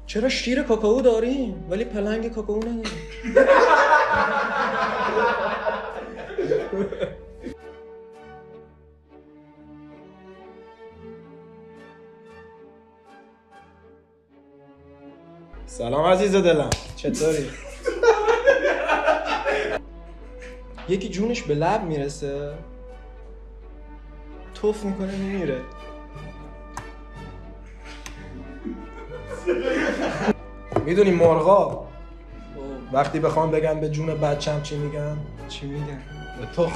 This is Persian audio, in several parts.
چرا شیر کاکائو داریم ولی پلنگ کاکائو نداریم؟ سلام عزیز دلم، چطوری؟ یکی جونش به لب میرسه توف میکنه میمیره. میدونی مرغا وقتی بخوام بگن به جون بچم چی میگن؟ چی میگن؟ به تو.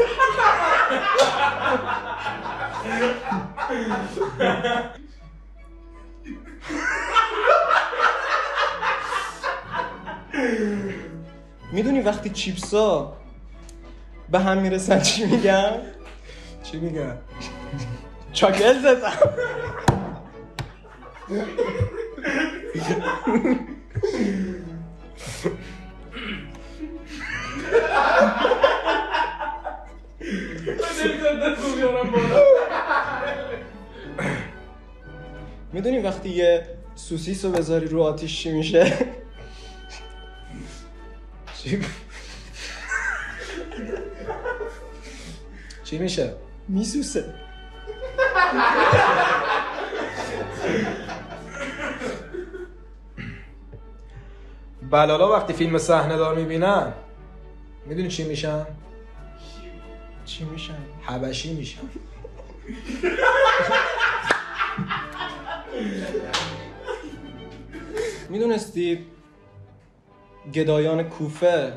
میدونی وقتی چیپسا به هم میرسن چی میگن؟ چی میگن؟ چاکل زدم. میدونی وقتی یه سوسیس رو بذاری رو آتیش چی میشه؟ چی میشه؟ میسوسه. بلالا وقتی فیلم صحنه دار میبینن میدونی چی میشن؟ چی میشن؟ حبشی میشن. میدونستی گدایان کوفه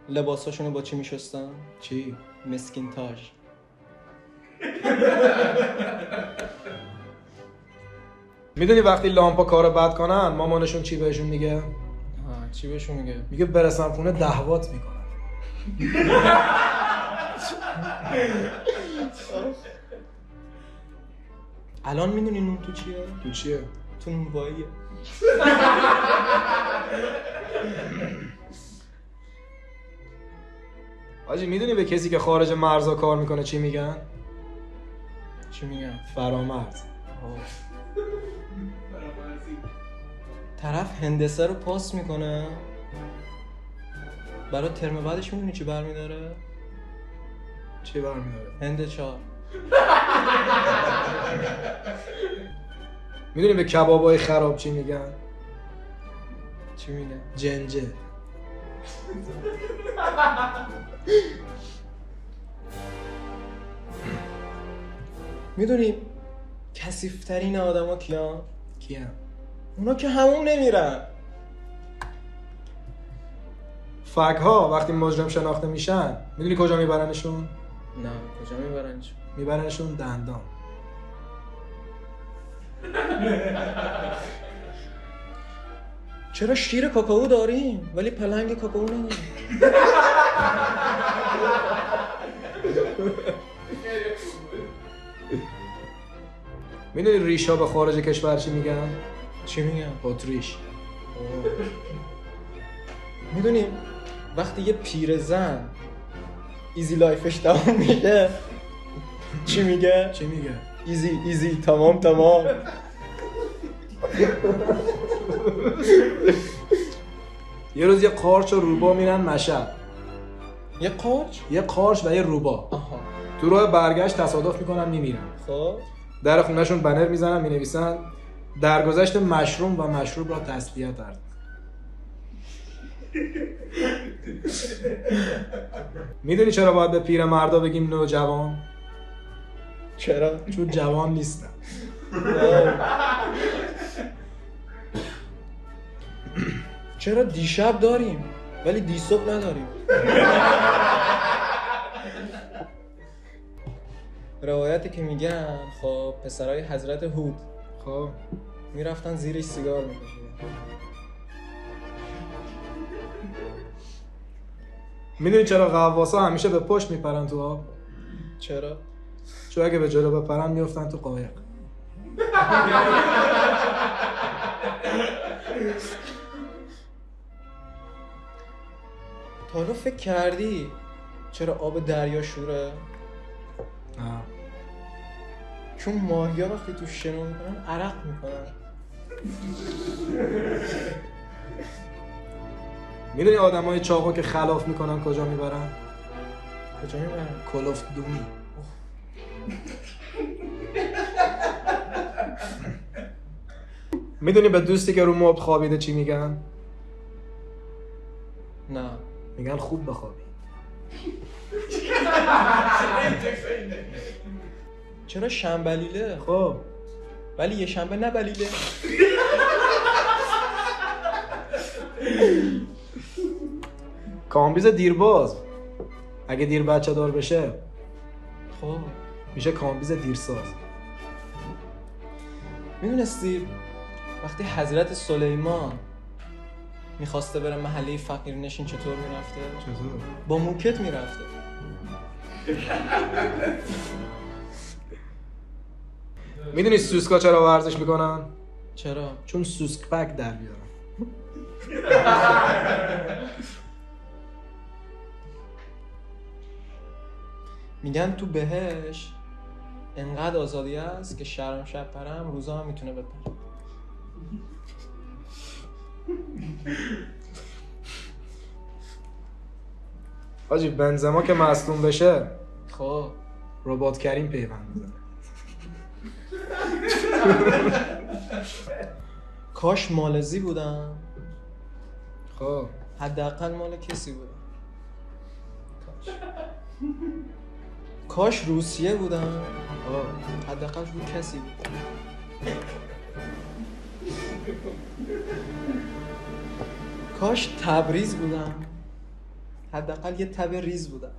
لباساشونو با چی میشستن؟ چی؟ مسکین تاج. میدونی وقتی لامپا کارو بد کنن مامانشون چی بهشون میگه؟ چی بهشون میگه؟ میگه برسم خونه دهوات میکنن. الان میدونی نون تو چیه؟ تو چیه؟ تو نونواییه. حاجی میدونی به کسی که خارج مرزا کار میکنه چی میگن؟ چی میگن؟ فرامرز. طرف هندسه رو پاس میکنه برای ترم بعدش میدونی چی برمیداره؟ چی برمیداره؟ هند 4. میدونی به کبابای خراب چی میگن؟ چی میگن؟ جنجه. میدونی کثیف‌ترین آدما کیان؟ کیه؟ اونا که همون نمیرن. فگ‌ها وقتی مجرم شناخته میشن میدونی کجا میبرنشون؟ نه کجا میبرنش؟ میبرنشون دندان. چرا شیر کاکائو داریم ولی پلنگ کاکائو نداریم؟ میدونی ریشا به خارج کشور چی میگن؟ چی میگن؟ اتریش. میدونی وقتی یه پیرزن ایزی لایفش تمام میشه چی میگه؟ چی میگه؟ ایزی تمام. یه روز یه قارچ و روبا میرن مشهد. یه قارچ؟ یه قارچ و یه روبا آها. تو راه برگشت تصادف میکنن میمیرن. خب در خونهشون بنر میزنن مینویسن درگذشت مشروم و مشروب را تسلیت عرض. میدونی چرا باید به پیر مردا بگیم نوجوان؟ چرا؟ چون جوان نیستن. چرا دیشب داریم ولی دیصبح نداریم؟ روایتی که میگن خب پسرای حضرت هود خب میرفتن زیرش سیگار میکشیدن. میدونی چرا غواصا همیشه به پشت میپرن تو آب؟ چرا؟ چون اگه به جلو بپرن میفتن تو قایق. تا حالا فکر کردی چرا آب دریا شوره؟ نه. چون ماهیا وقتی تو شنا میکنن عرق میکنن. میدونی آدمای چاقو که خلاف میکنن کجا میبرن؟ کجا میبرن؟ کلوف دونی. میدونی به دوستی که رو مبل خوابیده چی میگن؟ نه. میگن خوب بخوابی. چرا شنبلیله؟ خب ولی یه شنبه نبلیله. کامبیز دیرباز اگه دیر بچه دار بشه خب میشه کامبیز دیرساز. میدونستی وقتی حضرت سلیمان میخواسته بره محله فقیر نشین چطور میرفته؟ چطور؟ با موکت میرفته. میدونی سوسکا چرا ورزش میکنن؟ چرا؟ چون سوسک پک در بیارن. میگن تو بهش انقدر آزادی هست که شرم شب پرم روزا هم میتونه بپره. حاجی بنزما که مصدوم بشه خب رباط کریم پیوند میزنه. کاش مالزی بودم، خب حداقل مال کسی بودم. کاش روسیه بودم، حداقل رو کسی بودم. کاش تبریز بودم، حداقل یه تب ریز بودم.